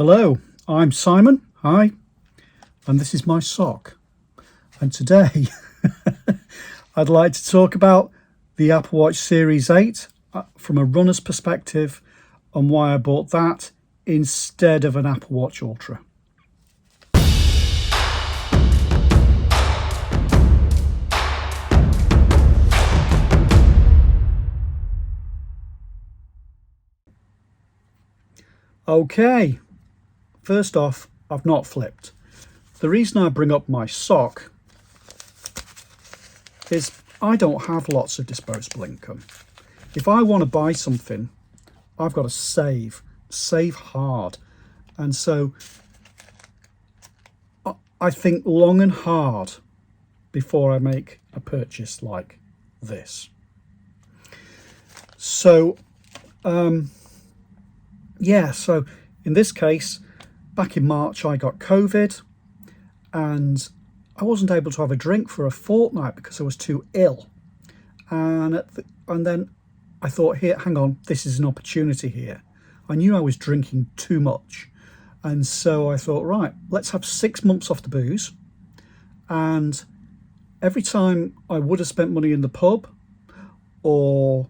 Hello, I'm Simon. Hi, and this is my sock. And today I'd like to talk about the Apple Watch Series 8 from a runner's perspective and why I bought that instead of an Apple Watch Ultra. Okay, first off, I've not flipped. The reason I bring up my sock is I don't have lots of disposable income. If I want to buy something, I've got to save hard. And so I think long and hard before I make a purchase like this. So, so in this case, back in March, I got COVID and I wasn't able to have a drink for a fortnight because I was too ill. And then I thought, hang on, this is an opportunity here. I knew I was drinking too much. And so I thought, right, let's have 6 months off the booze. And every time I would have spent money in the pub or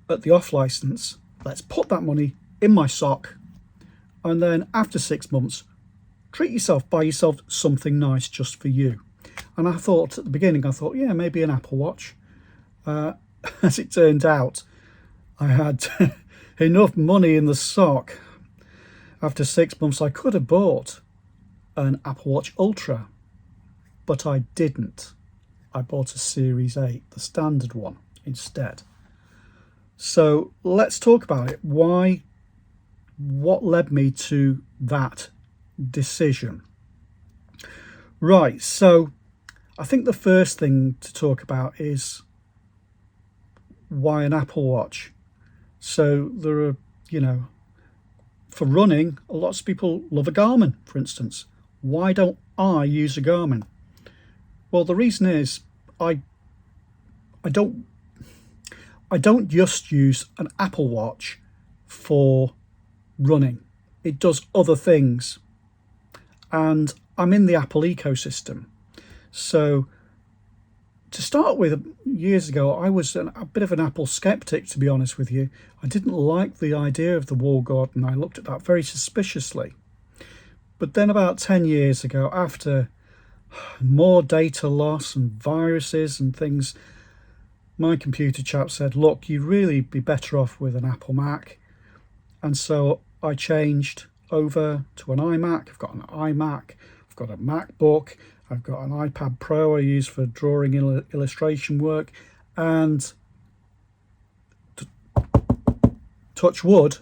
at the off license, let's put that money in my sock. And then after 6 months, treat yourself, buy yourself something nice just for you. And I thought at the beginning, yeah, maybe an Apple Watch. As it turned out, I had enough money in the sock. After 6 months, I could have bought an Apple Watch Ultra, but I didn't. I bought a Series 8, the standard one, instead. So let's talk about it. What led me to that decision? Right, so I think the first thing to talk about is why an Apple Watch. So there are, for running, lots of people love a Garmin, for instance. Why don't I use a Garmin? Well, the reason is I don't just use an Apple Watch for running. It does other things. And I'm in the Apple ecosystem. So to start with, years ago, I was a bit of an Apple skeptic, to be honest with you. I didn't like the idea of the wall garden. I looked at that very suspiciously. But then about 10 years ago, after more data loss and viruses and things, my computer chap said, look, you'd really be better off with an Apple Mac. And so I changed over to an iMac. I've got an iMac, I've got a MacBook, I've got an iPad Pro I use for drawing illustration work, and touch wood,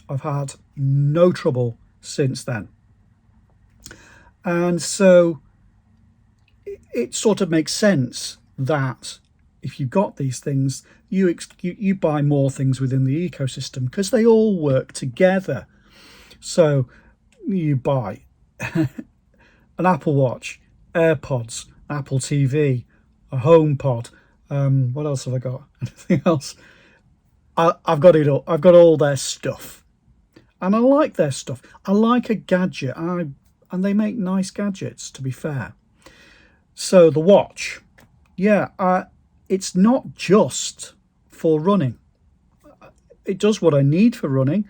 I've had no trouble since then. And so it sort of makes sense that if you've got these things, you buy more things within the ecosystem because they all work together. So you buy an Apple Watch, AirPods, Apple TV, a HomePod. What else have I got? Anything else? I've got it all. I've got all their stuff, and I like their stuff. I like a gadget, and they make nice gadgets, to be fair. So the watch, it's not just for running. It does what I need for running,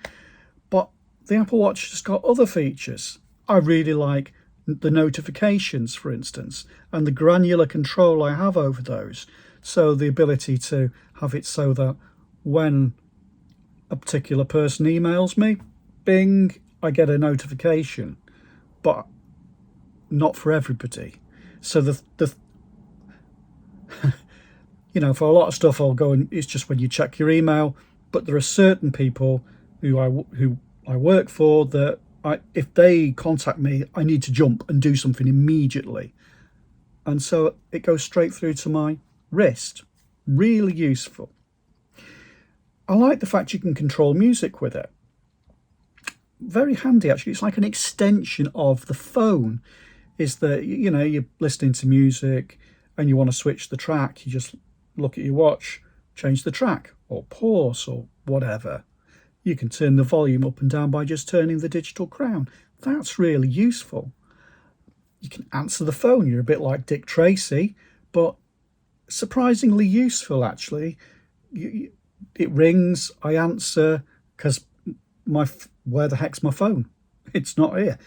but the Apple Watch has got other features. I really like the notifications, for instance, and the granular control I have over those. So the ability to have it so that when a particular person emails me, bing, I get a notification, but not for everybody. So for a lot of stuff, I'll go and it's just when you check your email. But there are certain people who I work for that if they contact me, I need to jump and do something immediately. And so it goes straight through to my wrist. Really useful. I like the fact you can control music with it. Very handy, actually. It's like an extension of the phone. Is that, you're listening to music and you want to switch the track. You just look at your watch, change the track or pause or whatever. You can turn the volume up and down by just turning the digital crown. That's really useful. You can answer the phone. You're a bit like Dick Tracy, but surprisingly useful, actually. It rings, I answer, because where the heck's my phone? It's not here.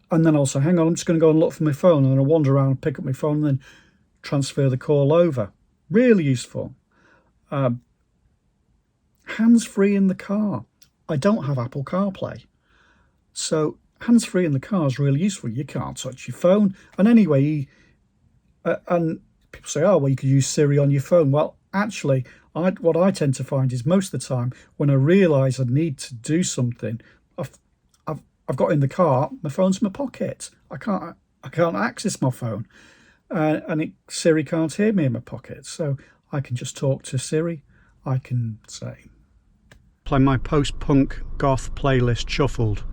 And then I'll say, hang on, I'm just going to go and look for my phone, and then I'll wander around and pick up my phone and then transfer the call over. Really useful. Hands-free in the car. I don't have Apple CarPlay, so hands-free in the car is really useful. You can't touch your phone. And anyway, and people say, oh, well, you could use Siri on your phone. Well, actually, what I tend to find is most of the time when I realise I need to do something, I've got in the car, my phone's in my pocket. I can't access my phone, and Siri can't hear me in my pocket. So I can just talk to Siri. I can say, play my post-punk goth playlist shuffled.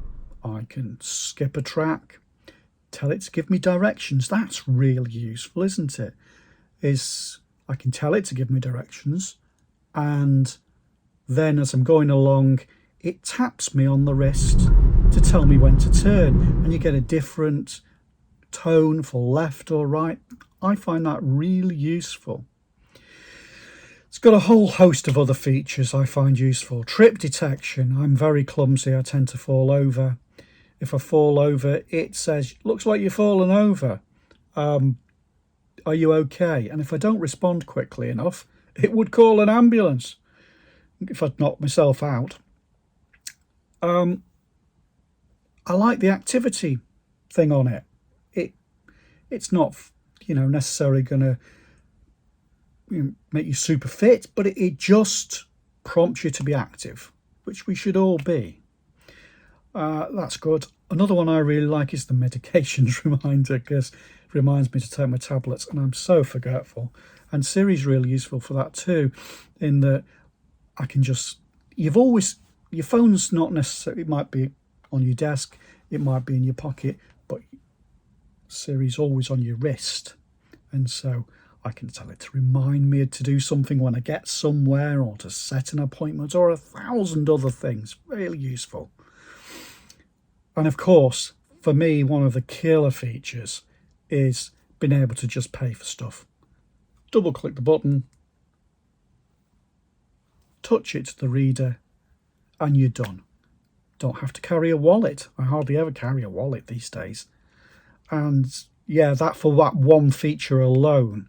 I can skip a track, tell it to give me directions. That's really useful, isn't it? I can tell it to give me directions, and then as I'm going along, it taps me on the wrist to tell me when to turn, and you get a different tone for left or right. I find that really useful. It's got a whole host of other features I find useful. Trip detection. I'm very clumsy. I tend to fall over. If I fall over, it says, looks like you've fallen over. Are you okay? And if I don't respond quickly enough, it would call an ambulance if I'd knocked myself out. I like the activity thing on it. It's not, necessarily going to make you super fit, but it just prompts you to be active, which we should all be. That's good. Another one I really like is the medications reminder, because it reminds me to take my tablets, and I'm so forgetful. And Siri's really useful for that too, in that I can just, your phone's not necessarily, it might be on your desk, it might be in your pocket, but Siri's always on your wrist. And so I can tell it to remind me to do something when I get somewhere, or to set an appointment, or 1,000 other things. Really useful. And of course, for me, one of the killer features is being able to just pay for stuff. Double click the button, touch it to the reader, and you're done. Don't have to carry a wallet. I hardly ever carry a wallet these days. And yeah, for that one feature alone,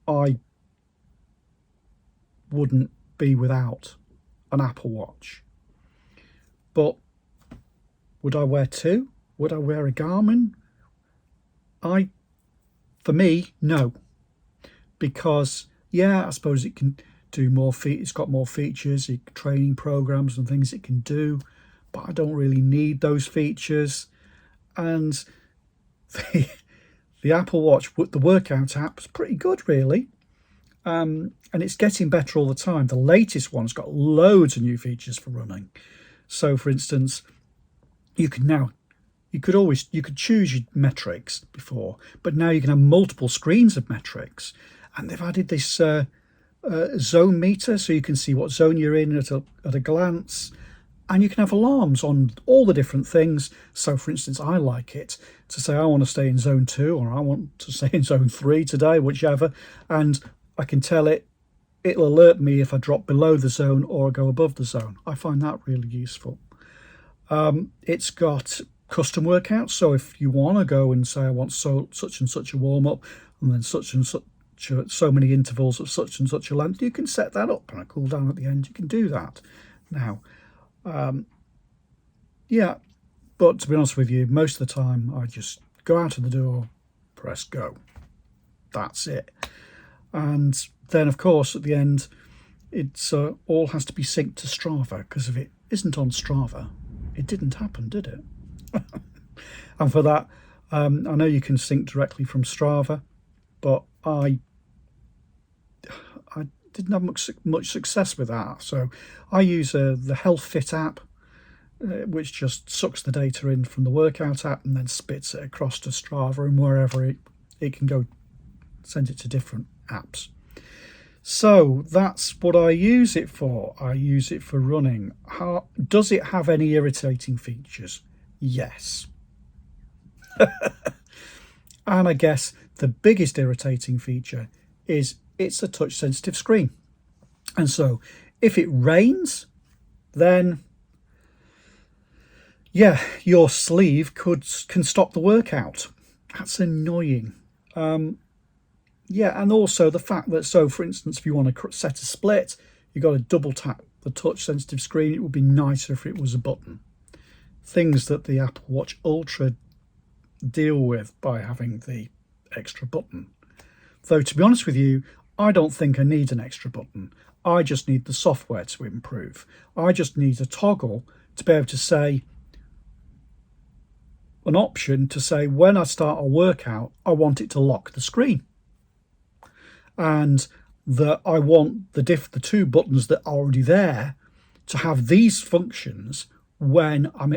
I wouldn't be without an Apple Watch. But would I wear two? Would I wear a Garmin? For me, no. Because, yeah, I suppose it can do more. It's got more features, training programs and things it can do, but I don't really need those features. And the Apple Watch, the workout app, is pretty good, really. And it's getting better all the time. The latest one's got loads of new features for running. So, for instance, you could choose your metrics before, but now you can have multiple screens of metrics. And they've added this zone meter, so you can see what zone you're in at a glance. And you can have alarms on all the different things. So, for instance, I like it to say I want to stay in zone 2, or I want to stay in zone 3 today, whichever. And I can tell it'll alert me if I drop below the zone or go above the zone. I find that really useful. It's got custom workouts. So if you want to go and say I want such and such a warm-up, and then such and such so many intervals of such and such a length, you can set that up, and a cool down at the end. You can do that now. Yeah, but to be honest with you, most of the time I just go out of the door, press go. That's it. And then, of course, at the end, it's all has to be synced to Strava, because if it isn't on Strava, it didn't happen, did it? And for that, I know you can sync directly from Strava, but I didn't have much success with that. So I use the Health Fit app, which just sucks the data in from the workout app and then spits it across to Strava, and wherever it can go, send it to different apps. So that's what I use it for. I use it for running. Does it have any irritating features? Yes. And I guess the biggest irritating feature is it's a touch sensitive screen. And so if it rains, then yeah, your sleeve can stop the workout. That's annoying. Yeah, and also the fact that, so for instance, if you want to set a split, you've got to double tap the touch sensitive screen. It would be nicer if it was a button. Things that the Apple Watch Ultra deal with by having the extra button. Though, to be honest with you, I don't think I need an extra button. I just need the software to improve. I just need a toggle to be able to say, an option to say when I start a workout, I want it to lock the screen. And that I want the two buttons that are already there to have these functions when I'm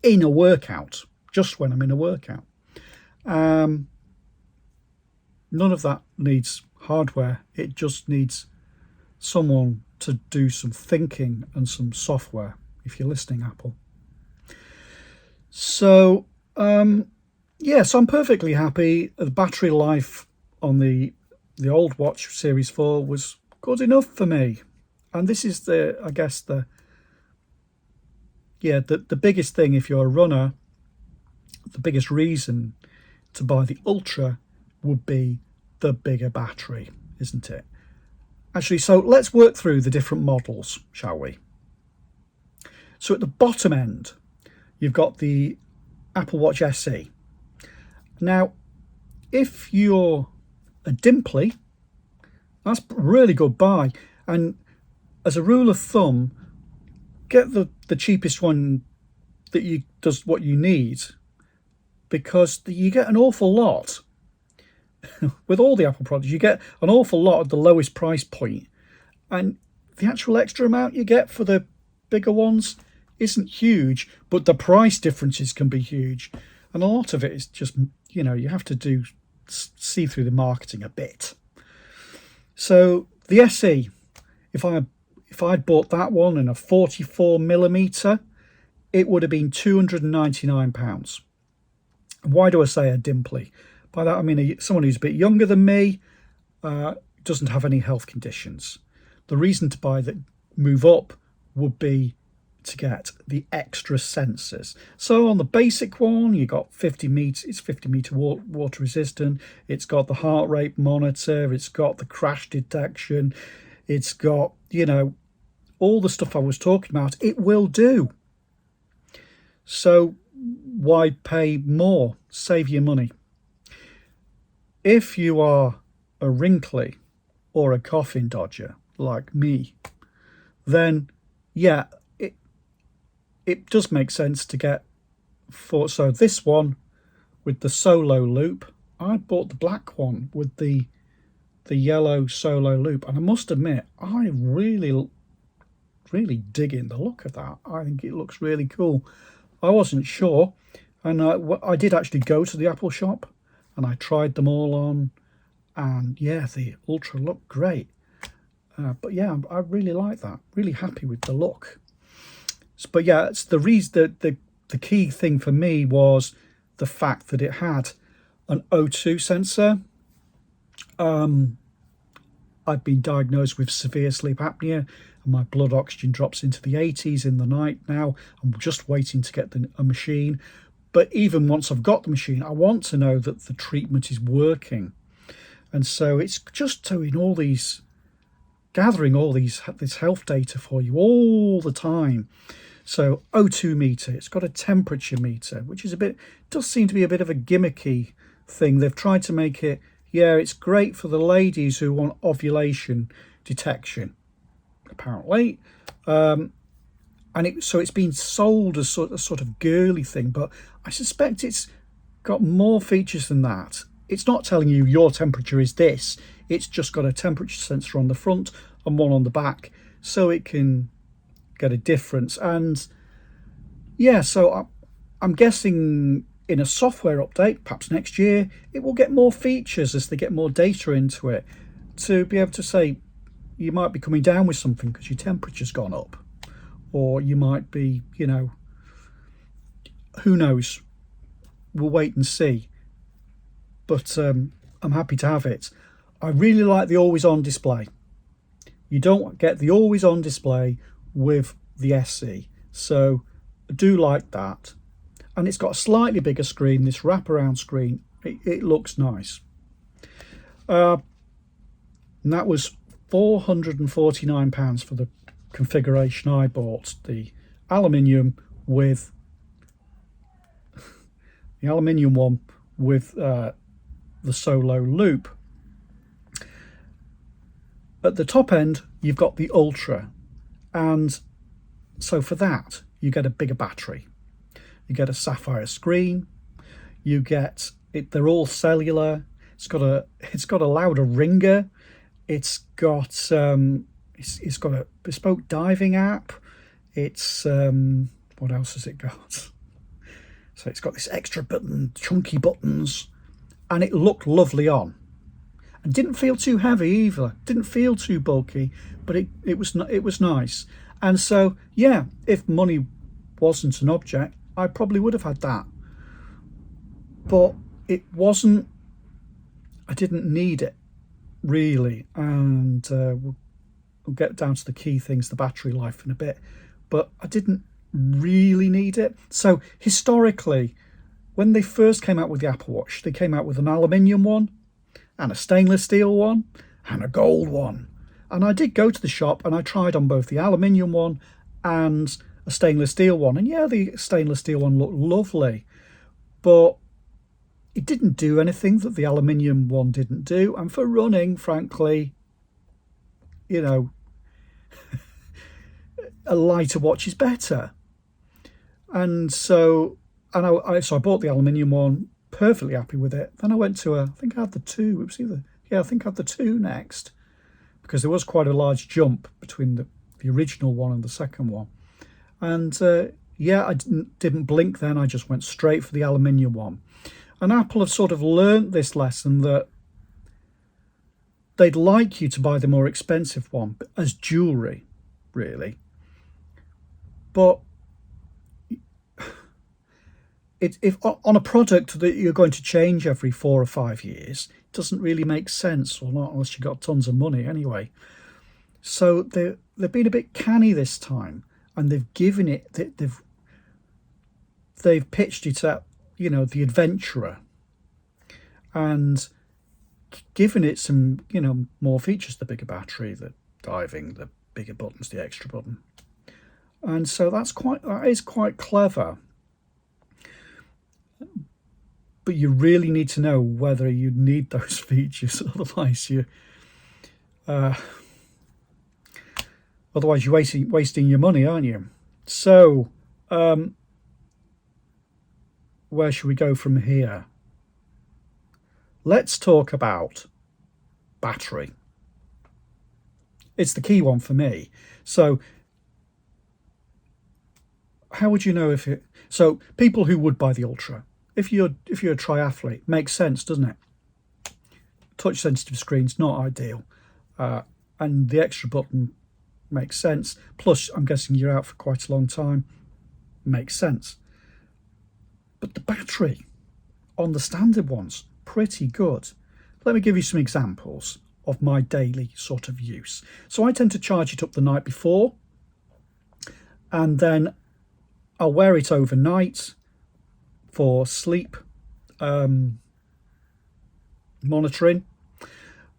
in a workout, just when I'm in a workout. None of that needs hardware. It just needs someone to do some thinking and some software, if you're listening, Apple. So, yeah, so I'm perfectly happy. The battery life on the old watch Series 4 was good enough for me. And this is I guess the biggest thing if you're a runner, the biggest reason to buy the Ultra would be the bigger battery, isn't it? Actually, so let's work through the different models, shall we? So at the bottom end, you've got the Apple Watch SE. Now, if you're a dimply, that's a really good buy. And as a rule of thumb, get the cheapest one that does what you need, because you get an awful lot. With all the Apple products, you get an awful lot at the lowest price point. And the actual extra amount you get for the bigger ones isn't huge, but the price differences can be huge. And a lot of it is just, you have to see through the marketing a bit. So the SE, if I'd bought that one in a 44mm, it would have been £299. Why do I say a dimply? By that I mean someone who's a bit younger than me, doesn't have any health conditions. The reason to move up would be to get the extra sensors. So on the basic one, you got 50 meters. It's 50 meter water resistant. It's got the heart rate monitor. It's got the crash detection. It's got, all the stuff I was talking about. It will do. So why pay more? Save your money. If you are a wrinkly or a coffin dodger like me, then yeah, it does make sense to get so this one with the solo loop. I bought the black one with the yellow solo loop, and I must admit I really digging the look of that. I think it looks really cool. I wasn't sure, and I did actually go to the Apple shop and I tried them all on, and yeah, the Ultra looked great. But yeah, I really like that. Really happy with the look. But yeah, it's the reason the key thing for me was the fact that it had an O2 sensor. I've been diagnosed with severe sleep apnea, and my blood oxygen drops into the 80s in the night now. I'm just waiting to get a machine. But even once I've got the machine, I want to know that the treatment is working. And so it's just gathering this health data for you all the time. So O2 meter, it's got a temperature meter, which does seem to be a bit of a gimmicky thing. They've tried to make it, it's great for the ladies who want ovulation detection, apparently. So it's been sold as a sort of girly thing, but I suspect it's got more features than that. It's not telling you your temperature is this. It's just got a temperature sensor on the front and one on the back, so it can get a difference. And yeah, so I'm guessing in a software update, perhaps next year, it will get more features as they get more data into it, to be able to say, you might be coming down with something because your temperature's gone up, or you might be, you know, who knows. We'll wait and see. But I'm happy to have it. I really like the always on display. You don't get the always on display with the SE, so I do like that. And it's got a slightly bigger screen, this wraparound screen. It looks nice. And that was £449 for the configuration I bought, the aluminium with the aluminium one with the solo loop. At the top end, you've got the Ultra, and so for that, you get a bigger battery. You get a sapphire screen. You get it. They're all cellular. It's got a louder ringer. It's got it's got a bespoke diving app. It's what else has it got? So it's got this extra button, chunky buttons, and it looked lovely on. And didn't feel too heavy either. Didn't feel too bulky, but it was nice. And so yeah, if money wasn't an object, I probably would have had that. But it wasn't. I didn't need it really, and we'll get down to the key things, the battery life, in a bit. But I didn't really need it. So historically, when they first came out with the Apple Watch, they came out with an aluminium one, and a stainless steel one, and a gold one. And I did go to the shop and I tried on both the aluminium one and a stainless steel one. And yeah, the stainless steel one looked lovely, but it didn't do anything that the aluminium one didn't do. And for running, frankly, you know, a lighter watch is better. And so, I bought the aluminium one, perfectly happy with it. Then I went to I think I had the 2. It was either, yeah, I think I had the 2 next, because there was quite a large jump between the original one and the second one. And yeah, I didn't blink then. I just went straight for the aluminium one. And Apple have sort of learnt this lesson, that they'd like you to buy the more expensive one as jewellery, really. But if on a product that you're going to change every 4 or 5 years, it doesn't really make sense, or not unless you've got tons of money anyway. So they've been a bit canny this time, and they've given it, they've pitched it at, you know, the adventurer, and given it some, you know, more features, the bigger battery, the diving, the bigger buttons, the extra button. And so that is quite clever. But you really need to know whether you need those features, otherwise you're wasting your money, aren't you? So where should we go from here? Let's talk about battery. It's the key one for me. So how would you know if it? So people who would buy the Ultra, if you're a triathlete, makes sense, doesn't it? Touch sensitive screens, not ideal, and the extra button makes sense. Plus, I'm guessing you're out for quite a long time, makes sense. But the battery on the standard ones, pretty good. Let me give you some examples of my daily sort of use. So I tend to charge it up the night before, and then I'll wear it overnight for sleep monitoring.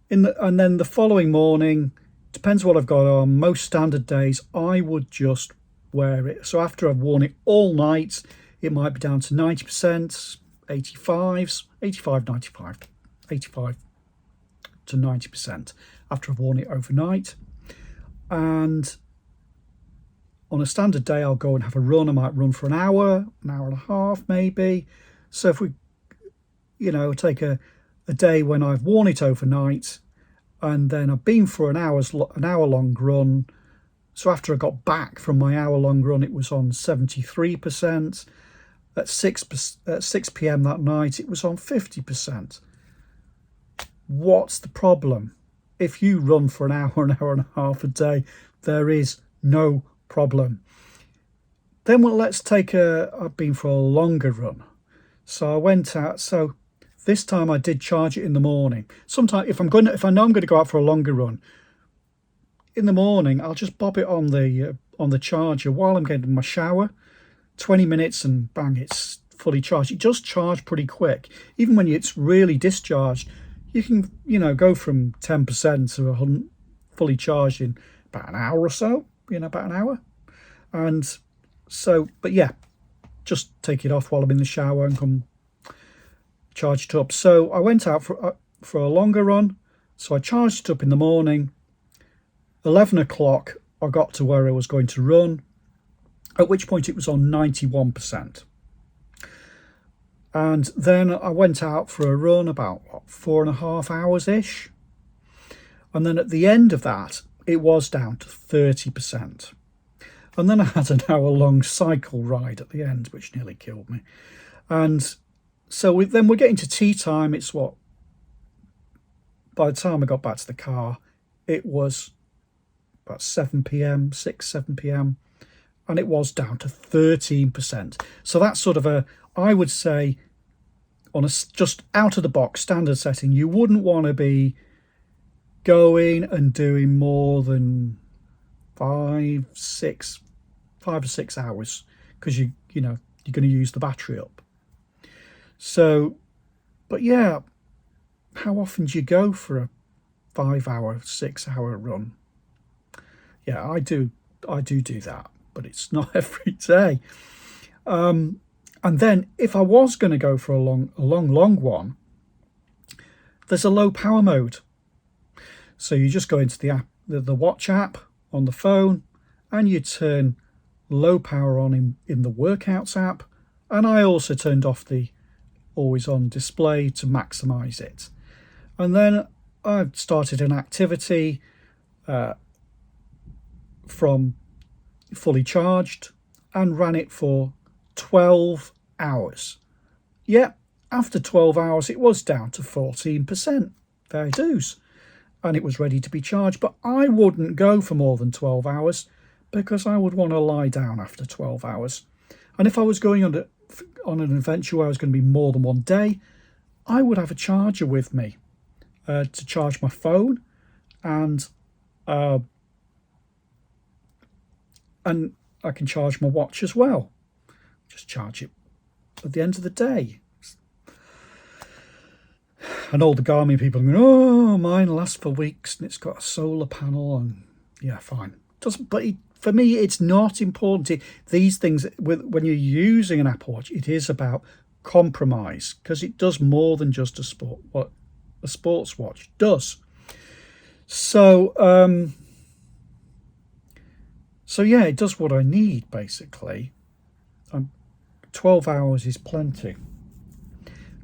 And then the following morning, depends what I've got on. Most standard days, I would just wear it. So after I've worn it all night, it might be down to 90%, 85s, 85, 95, 85 to 90% after I've worn it overnight. And on a standard day, I'll go and have a run. I might run for an hour and a half maybe. So if we, you know, take a day when I've worn it overnight, and then I've been for an hour long run. So after I got back from my hour long run, it was on 73%. At 6 p.m. that night, it was on 50%. What's the problem? if you run for an hour and a half a day, there is no problem. Then let's take I've been for a longer run. So I went out, so this time I did charge it in the morning. Sometimes if I know I'm going to go out for a longer run, in the morning I'll just bob it on the charger while I'm getting my shower. 20 minutes and bang, it's fully charged. It does charge pretty quick. Even when it's really discharged, you can, go from 10% to 100 fully charged in about an hour or so, about an hour. And so, but yeah, just take it off while I'm in the shower and come charge it up. So I went out for a longer run. So I charged it up in the morning. 11 o'clock, I got to where I was going to run, at which point it was on 91%. And then I went out for a run about 4.5 hours-ish. And then at the end of that, it was down to 30%. And then I had an hour-long cycle ride at the end, which nearly killed me. And so then we're getting to tea time. It's by the time I got back to the car, it was about 7 p.m, 7 p.m. And it was down to 13%. So that's sort of I would say, on a just out of the box standard setting, you wouldn't want to be going and doing more than 5 or 6 hours, because you're going to use the battery up. So, but yeah, how often do you go for a 5-hour, 6-hour run? Yeah, I do that, but it's not every day. And then if I was going to go for a long one, there's a low power mode. So you just go into the app, the watch app on the phone, and you turn low power on in the workouts app. And I also turned off the always on display to maximize it. And then I've started an activity from fully charged and ran it for 12 hours. Yeah, after 12 hours it was down to 14%. Fair dues. And it was ready to be charged. But I wouldn't go for more than 12 hours because I would want to lie down after 12 hours. And if I was going on an adventure where I was going to be more than one day, I would have a charger with me to charge my phone, and I can charge my watch as well. Just charge it at the end of the day. And all the Garmin people are going, oh, mine lasts for weeks and it's got a solar panel, and yeah, fine. For me, it's not important. These things, when you're using an Apple Watch, it is about compromise, because it does more than just what a sports watch does. So, yeah, it does what I need, basically. 12 hours is plenty.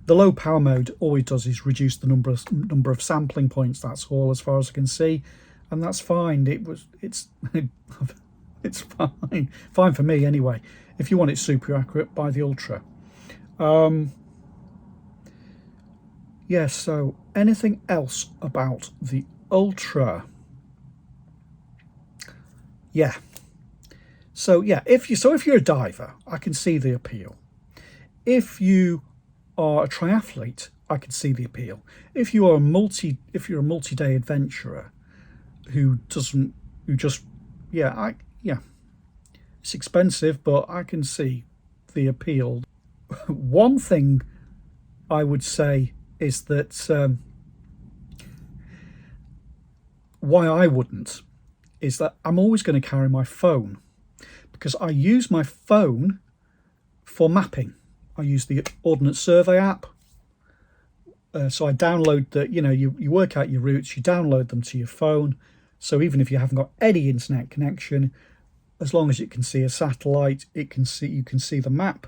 The low power mode, all it does is reduce the number of sampling points. That's all, as far as I can see, and that's fine. It's fine for me anyway. If you want it super accurate, buy the Ultra. Yeah. So, anything else about the Ultra? Yeah. So yeah, if you're a diver, I can see the appeal. If you are a triathlete, I can see the appeal. If you're a multi-day adventurer it's expensive, but I can see the appeal. One thing I would say is that why I wouldn't is that I'm always going to carry my phone, because I use my phone for mapping. I use the Ordnance Survey app. So I download you work out your routes, you download them to your phone. So even if you haven't got any internet connection, as long as it can see a satellite, you can see the map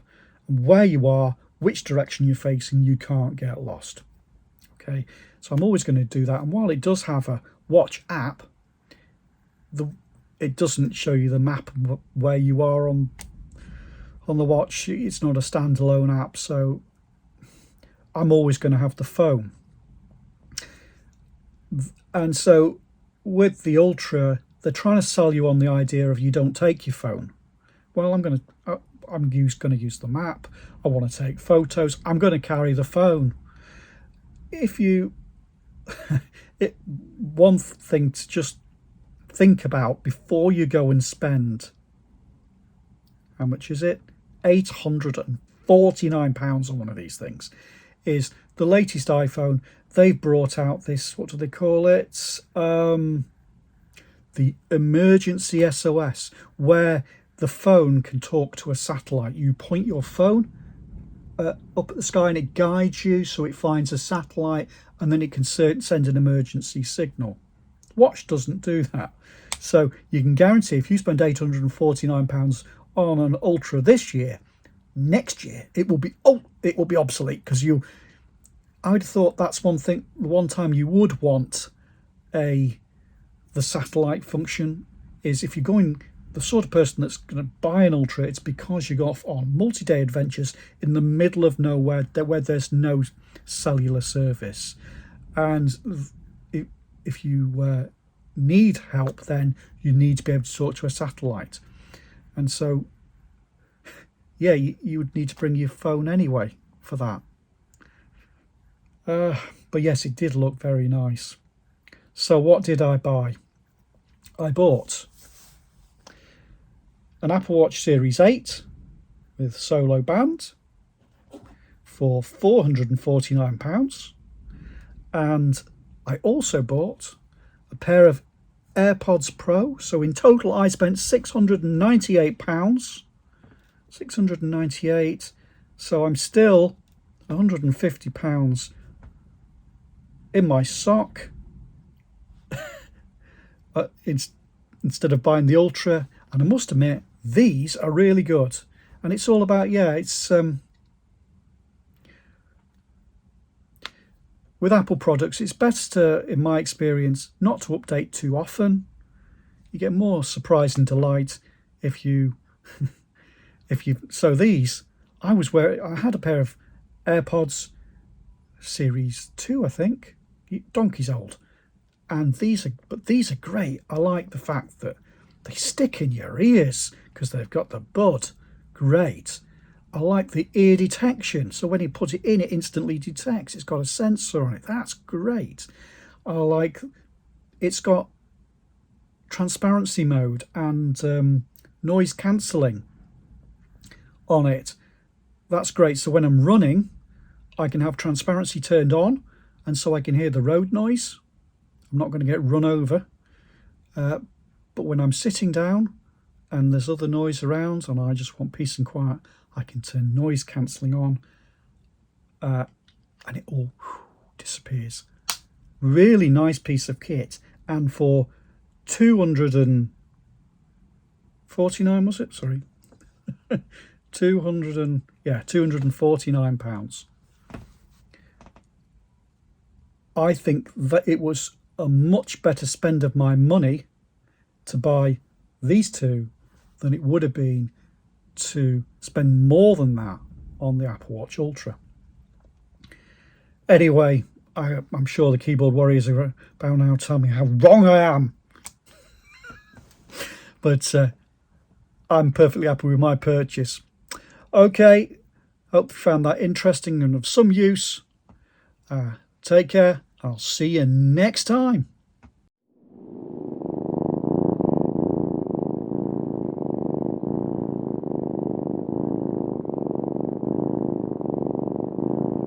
and where you are, which direction you're facing, you can't get lost. Okay, so I'm always going to do that. And while it does have a watch app, it doesn't show you the map of where you are on the watch. It's not a standalone app, so I'm always going to have the phone. And so with the Ultra, they're trying to sell you on the idea of you don't take your phone. Well, I'm going to use the map. I want to take photos. I'm going to carry the phone. If you, one thing to just think about before you go and spend, how much is it? £849 on one of these things, is the latest iPhone. They've brought out this, what do they call it? The emergency SOS, where the phone can talk to a satellite. You point your phone up at the sky and it guides you, so it finds a satellite and then it can send an emergency signal. Watch doesn't do that. So you can guarantee if you spend £849 on an Ultra this year, next year it will be obsolete, because I would have thought that's one time you would want the satellite function, is if you're going, the sort of person that's going to buy an Ultra, it's because you go off on multi-day adventures in the middle of nowhere where there's no cellular service. And if you need help, then you need to be able to talk to a satellite. And so, yeah, you would need to bring your phone anyway for that. But yes, it did look very nice. So what did I buy? I bought an Apple Watch Series 8 with solo band for £449. And I also bought a pair of AirPods Pro. So in total, I spent £698. £698. So I'm still £150 in my sock. Instead of buying the Ultra. And I must admit, these are really good. And it's all about, it's with Apple products, it's best to, in my experience, not to update too often. You get more surprise and delight if you so these, I had a pair of AirPods Series 2, I think, donkey's old. And these are great. I like the fact that they stick in your ears because they've got the bud. Great. I like the ear detection. So when you put it in, it instantly detects. It's got a sensor on it. That's great. I like it's got transparency mode and noise cancelling on it. That's great. So when I'm running, I can have transparency turned on, and so I can hear the road noise. I'm not going to get run over. But when I'm sitting down and there's other noise around and I just want peace and quiet, I can turn noise cancelling on and it all disappears. Really nice piece of kit. And for 249, was it? Sorry. £249. I think that it was a much better spend of my money to buy these two than it would have been to spend more than that on the Apple Watch Ultra. Anyway, I'm sure the keyboard warriors are about now to tell me how wrong I am. But I'm perfectly happy with my purchase. Okay, hope you found that interesting and of some use. Take care. I'll see you next time.